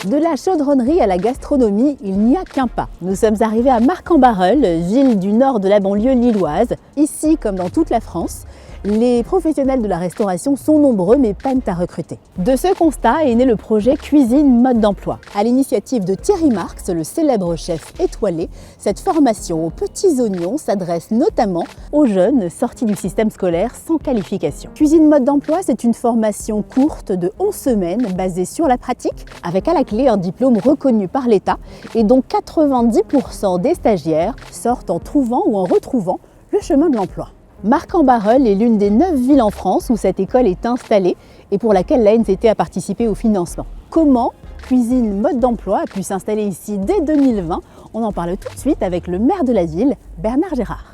De la chaudronnerie à la gastronomie, il n'y a qu'un pas. Nous sommes arrivés à Marcq-en-Barœul, ville du nord de la banlieue lilloise. Ici, comme dans toute la France, les professionnels de la restauration sont nombreux mais peinent à recruter. De ce constat est né le projet Cuisine Mode d'Emploi. À l'initiative de Thierry Marx, le célèbre chef étoilé, cette formation aux petits oignons s'adresse notamment aux jeunes sortis du système scolaire sans qualification. Cuisine Mode d'Emploi, c'est une formation courte de 11 semaines basée sur la pratique, avec à la clé un diplôme reconnu par l'État et dont 90% des stagiaires sortent en trouvant ou en retrouvant le chemin de l'emploi. Marcq-en-Barœul est l'une des 9 villes en France où cette école est installée et pour laquelle l'ANCT a participé au financement. Comment Cuisine Mode d'Emploi a pu s'installer ici dès 2020? On en parle tout de suite avec le maire de la ville, Bernard Gérard.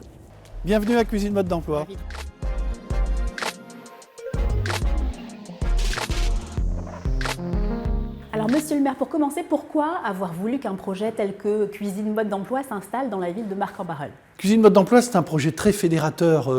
Bienvenue à Cuisine Mode d'Emploi. Alors monsieur le maire, pour commencer, pourquoi avoir voulu qu'un projet tel que Cuisine Mode d'Emploi s'installe dans la ville de Marcq-en-Barœul? Cuisine Mode d'Emploi, c'est un projet très fédérateur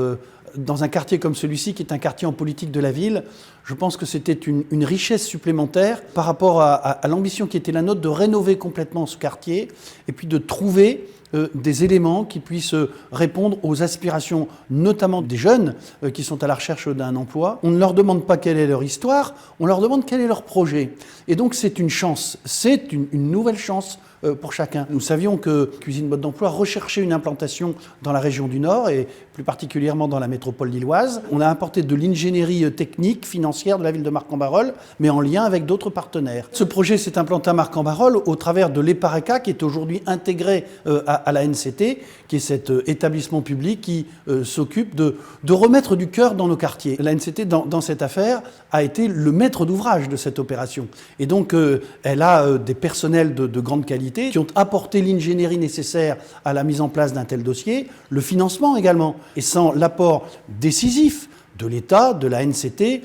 dans un quartier comme celui-ci, qui est un quartier en politique de la ville. Je pense que c'était une richesse supplémentaire par rapport à l'ambition qui était la nôtre de rénover complètement ce quartier et puis de trouver des éléments qui puissent répondre aux aspirations, notamment des jeunes qui sont à la recherche d'un emploi. On ne leur demande pas quelle est leur histoire, on leur demande quel est leur projet. Et donc c'est une chance, c'est une nouvelle chance pour chacun. Nous savions que Cuisine Mode d'Emploi recherchait une implantation dans la région du Nord et plus particulièrement dans la métropole lilloise. On a apporté de l'ingénierie technique, financière de la ville de Marcq-en-Barœul, mais en lien avec d'autres partenaires. Ce projet s'est implanté à Marcq-en-Barœul au travers de l'EPARECA, qui est aujourd'hui intégré à la NCT, qui est cet établissement public qui s'occupe de remettre du cœur dans nos quartiers. La NCT, dans cette affaire, a été le maître d'ouvrage de cette opération. Et donc, elle a des personnels de grande qualité qui ont apporté l'ingénierie nécessaire à la mise en place d'un tel dossier, le financement également. Et sans l'apport décisif de l'État, de la NCT,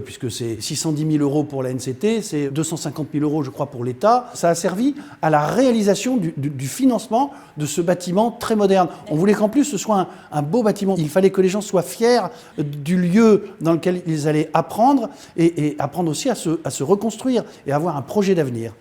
puisque c'est 610 000 euros pour la NCT, c'est 250 000 euros, je crois, pour l'État. Ça a servi à la réalisation du financement de ce bâtiment très moderne. On voulait qu'en plus ce soit un beau bâtiment. Il fallait que les gens soient fiers du lieu dans lequel ils allaient apprendre et apprendre aussi à se reconstruire et avoir un projet d'avenir.